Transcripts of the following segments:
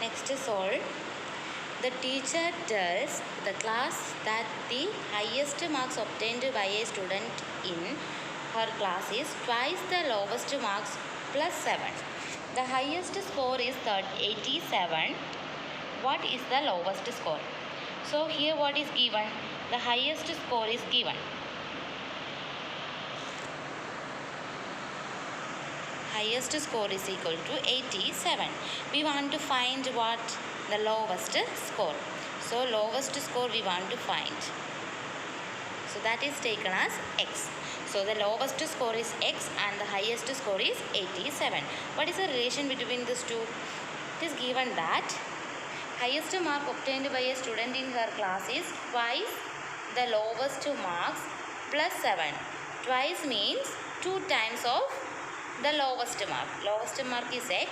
Next is solve. The teacher tells the class that the highest marks obtained by a student in her class is twice the lowest marks plus 7. The highest score is 87. What is the lowest score? So here what is given? The highest score is given. Highest score is equal to 87. We want to find what? The lowest score. So lowest score we want to find. So that is taken as x. So the lowest score is x and the highest score is 87. What is the relation between these two? It is given that highest mark obtained by a student in her class is twice the lowest marks plus 7. Twice means 2 times of the lowest mark. Lowest mark is x.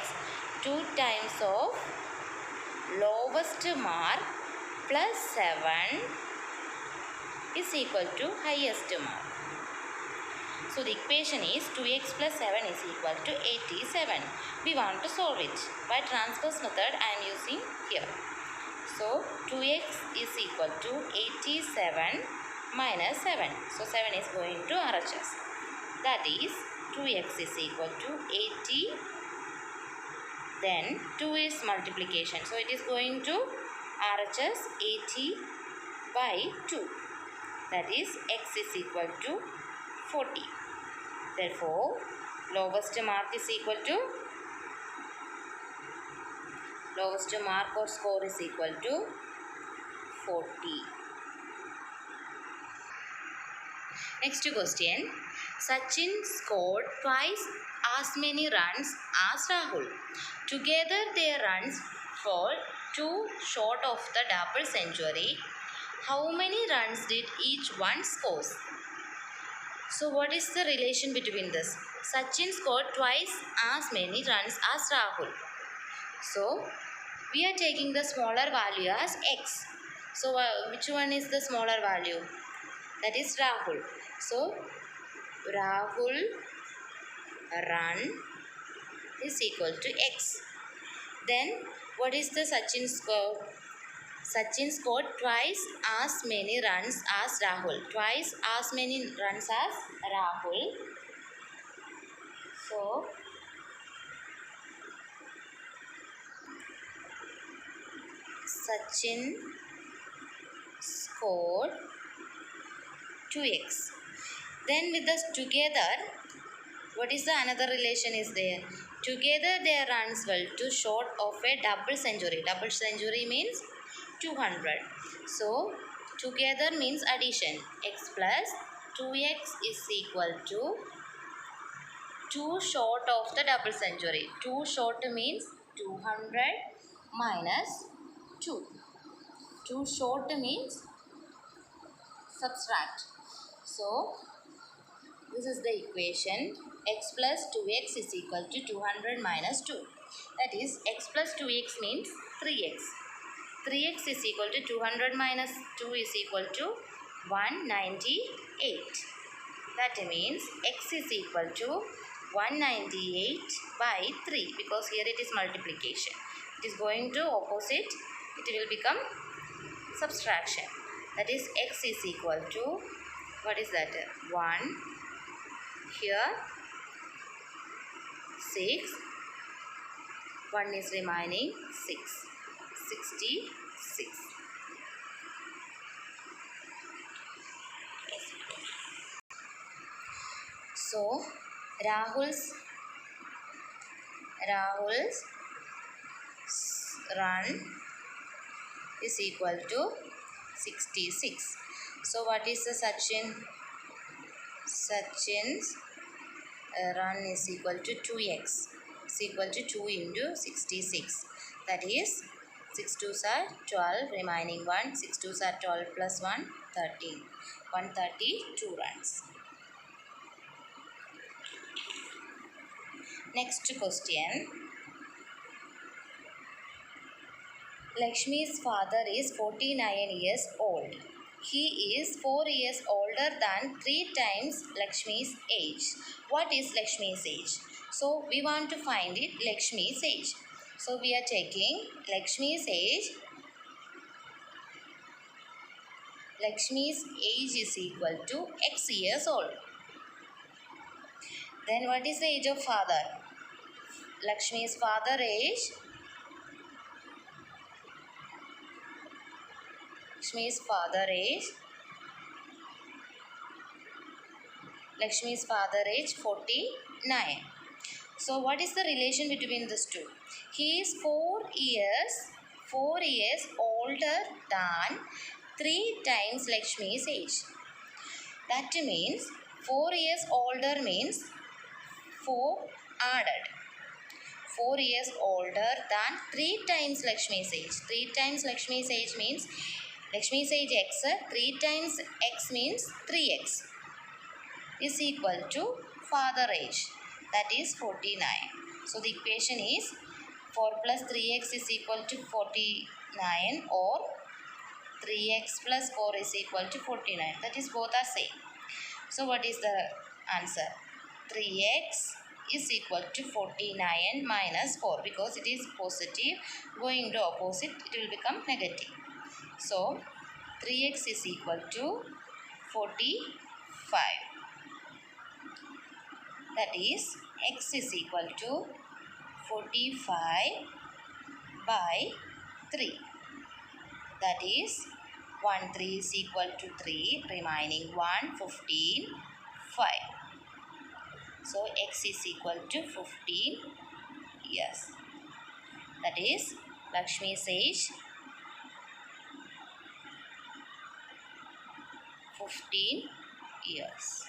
2 times of lowest mark plus 7 is equal to highest mark. So the equation is 2x plus 7 is equal to 87. We want to solve it. By transverse method I am using here. So 2x is equal to 87 minus 7. So 7 is going to RHS. That is 2x is equal to 80. Then 2 is multiplication. So it is going to RHS 80 by 2. That is x is equal to 40. Therefore, lowest mark is equal to lowest mark or score is equal to 40. Next question. Sachin scored twice as many runs as Rahul. Together their runs fall too short of the double century. How many runs did each one score? So what is the relation between this? Sachin scored twice as many runs as Rahul. So we are taking the smaller value as x. So which one is the smaller value? That is Rahul. So Rahul run is equal to x. Then what is the Sachin score? Sachin scored twice as many runs as Rahul. Twice as many runs as Rahul. So Sachin scored 2x. Then with this together, what is the another relation is there? Together their runs fell too short of a double century. Double century means 200. So together means addition. X plus 2x is equal to 2 short of the double century. 2 short means 200 minus 2. 2 short means subtract. So this is the equation. X plus 2x is equal to 200 minus 2. That is x plus 2x means 3x. 3x is equal to 200 minus 2 is equal to 198. That means x is equal to 198 by 3 because here it is multiplication. It is going to opposite. It will become subtraction. That is x is equal to, what is that? 1. Here 6. 1 is remaining 6. 66. So Rahul's run is equal to 66. So what is the Sachin's run is equal to 2x. Is equal to 2 into 66. That is 6 2s are 12, remaining 1. 6 2s are 12 plus 1, 13. 132 runs. Next question. Lakshmi's father is 49 years old. He is 4 years older than 3 times Lakshmi's age. What is Lakshmi's age? So we want to find it Lakshmi's age. So we are taking Lakshmi's age. Lakshmi's age is equal to X years old. Then what is the age of father? Lakshmi's father age. Lakshmi's father age. Lakshmi's father age 49. So what is the relation between these two? He is 4 years older than 3 times Lakshmi's age. That means 4 years older means 4 added. 4 years older than 3 times Lakshmi's age. 3 times Lakshmi's age means Lakshmi's age x, 3 times x means 3x is equal to father age, that is 49. So the equation is 4 plus 3x is equal to 49 or 3x plus 4 is equal to 49. That is both are same. So what is the answer? 3x is equal to 49 minus 4 because it is positive. Going to opposite it will become negative. So 3x is equal to 45. That is x is equal to 45 by 3. That is 1 3 is equal to 3, remaining 1 15 5. So x is equal to 15 years. That is Lakshmi's age 15 years.